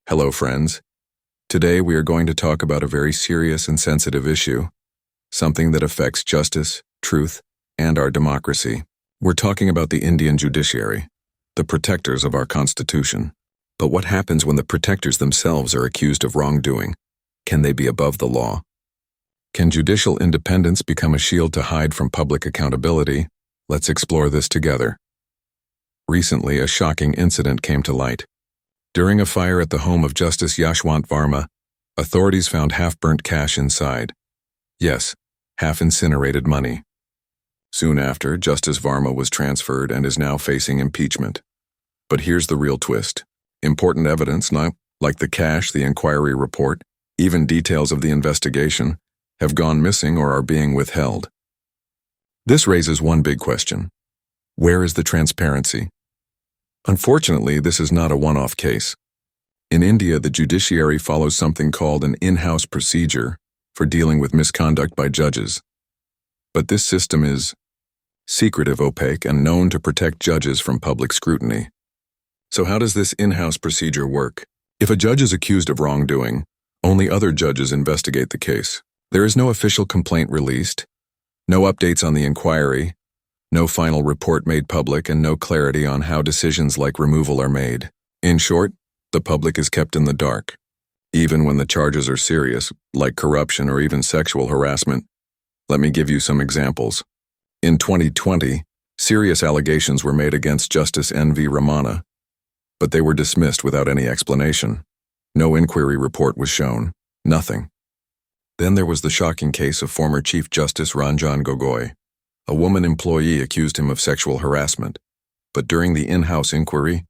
Hello, friends. Today we are going to talk about a very serious and sensitive issue, something that affects justice, truth, and our democracy. We're talking about the Indian judiciary, the protectors of our constitution. But what happens when the protectors themselves are accused of wrongdoing? Can they be above the law? Can judicial independence become a shield to hide from public accountability? Let's explore this together. Recently, a shocking incident came to light. During a fire at the home of Justice Yashwant Varma, authorities found half-burnt cash inside. Yes, half-incinerated money. Soon after, Justice Varma was transferred and is now facing impeachment. But here's the real twist. Important evidence, like the cash, the inquiry report, even details of the investigation, have gone missing or are being withheld. This raises one big question. Where is the transparency? Unfortunately, this is not a one-off case. In India, the judiciary follows something called an in-house procedure for dealing with misconduct by judges. But this system is secretive, opaque, and known to protect judges from public scrutiny. So how does this in-house procedure work? If a judge is accused of wrongdoing, only other judges investigate the case. There is no official complaint released, no updates on the inquiry, no final report made public, and no clarity on how decisions like removal are made. In short, the public is kept in the dark. Even when the charges are serious, like corruption or even sexual harassment. Let me give you some examples. In 2020, serious allegations were made against Justice N.V. Ramana, but they were dismissed without any explanation. No inquiry report was shown. Nothing. Then there was the shocking case of former Chief Justice Ranjan Gogoi. A woman employee accused him of sexual harassment, but during the in-house inquiry,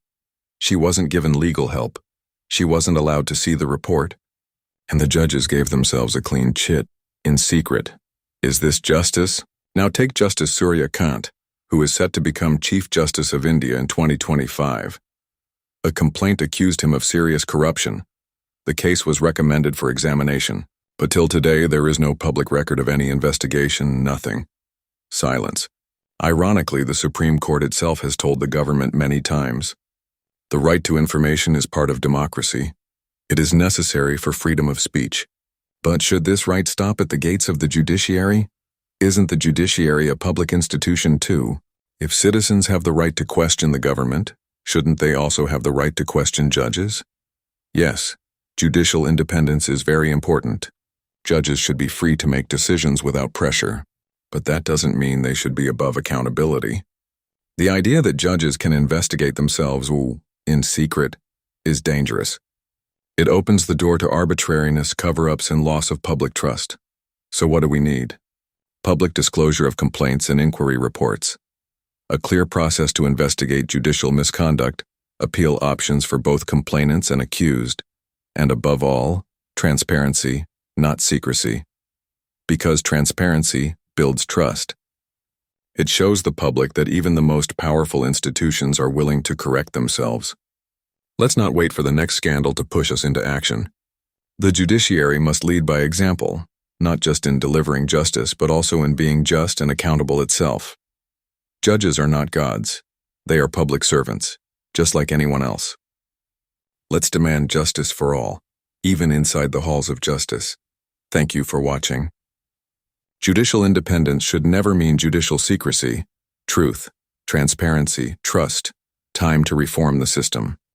she wasn't given legal help. She wasn't allowed to see the report, and the judges gave themselves a clean chit, in secret. Is this justice? Now take Justice Surya Kant, who is set to become Chief Justice of India in 2025. A complaint accused him of serious corruption. The case was recommended for examination, but till today there is no public record of any investigation, nothing. Silence. Ironically, the Supreme Court itself has told the government many times, the right to information is part of democracy. It is necessary for freedom of speech. But should this right stop at the gates of the judiciary? Isn't the judiciary a public institution too? If citizens have the right to question the government, shouldn't they also have the right to question judges? Yes, judicial independence is very important. Judges should be free to make decisions without pressure. But that doesn't mean they should be above accountability. The idea that judges can investigate themselves in secret is dangerous. It opens the door to arbitrariness, cover-ups, and loss of public trust. So what do we need? Public disclosure of complaints and inquiry reports. A clear process to investigate judicial misconduct, appeal options for both complainants and accused, and above all, transparency, not secrecy. Because transparency builds trust. It shows the public that even the most powerful institutions are willing to correct themselves. Let's not wait for the next scandal to push us into action. The judiciary must lead by example, not just in delivering justice, but also in being just and accountable itself. Judges are not gods. They are public servants, just like anyone else. Let's demand justice for all, even inside the halls of justice. Thank you for watching. Judicial independence should never mean judicial secrecy. Truth, transparency, trust, time to reform the system.